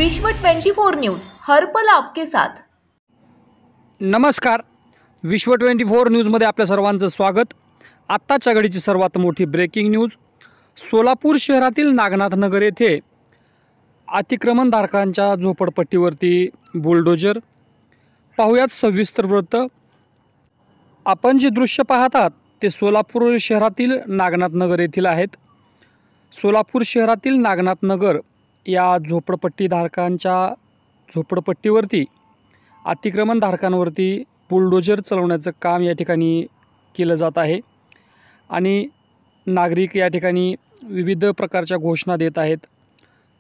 विश्व 24 न्यूज हर पल आपके साथ। नमस्कार, विश्व 24 न्यूजमध्ये आपल्या सर्वांचं स्वागत। आत्ताच्या घडीची सर्वात मोठी ब्रेकिंग न्यूज। सोलापूर शहरातील नागनाथ नगर येथे अतिक्रमणधारकांच्या झोपडपट्टीवरती बुलडोजर। पाहुयात सविस्तर वृत्त। आपण जे दृश्य पाहतात ते सोलापूर शहरातील नागनाथ नगर येथील आहेत। सोलापूर शहरातील नागनाथ नगर या झोपडपट्टीधारकांच्या झोपडपट्टीवरती अतिक्रमणधारकांवरती बुलडोजर चालवण्याचं काम या ठिकाणी केलं जात आहे आणि नागरिक या ठिकाणी विविध प्रकारच्या घोषणा देत आहेत।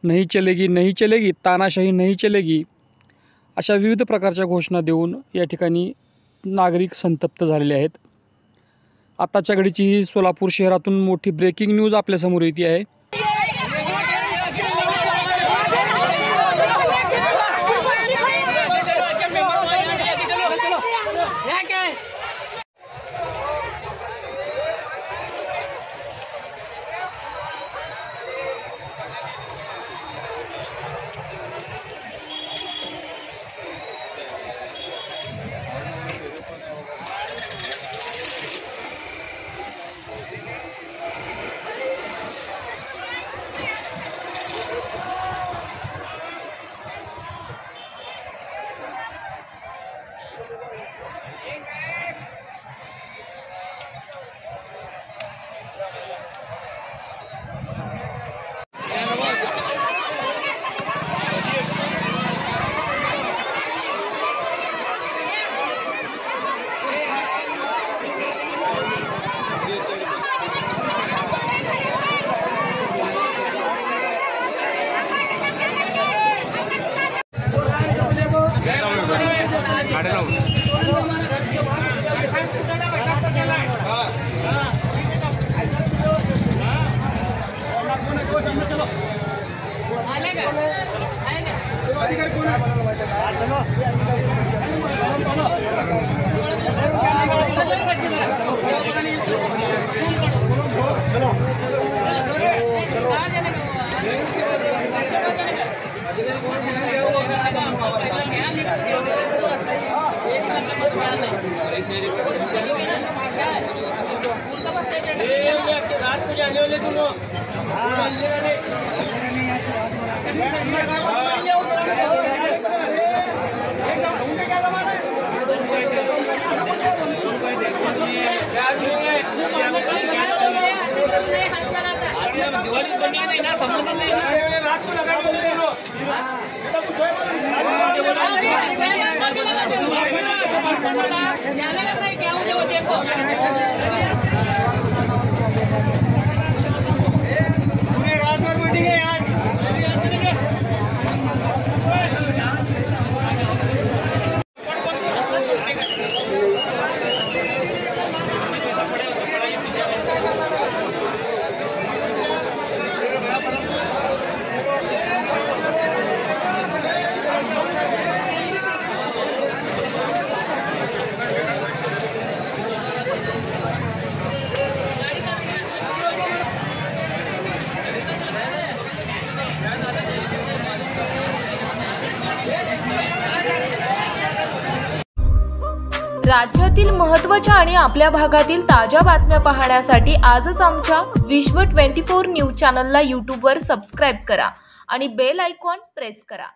नहीं चलेगी, नहीं चलेगी, तानाशाही नहीं चलेगी, अशा विविध प्रकारच्या घोषणा देऊन या ठिकाणी नागरिक संतप्त झालेले आहेत। आताच्या घडीची ही सोलापूर शहरातून मोठी ब्रेकिंग न्यूज आपल्यासमोर येते आहे। राज्यातील महत्त्वाच्या आणि आपल्या भागातील ताज्या बातम्या पाहण्यासाठी आजच आमच्या विश्व 24 न्यूज चॅनलला YouTube वर सबस्क्राइब करा आणि बेल आयकॉन प्रेस करा।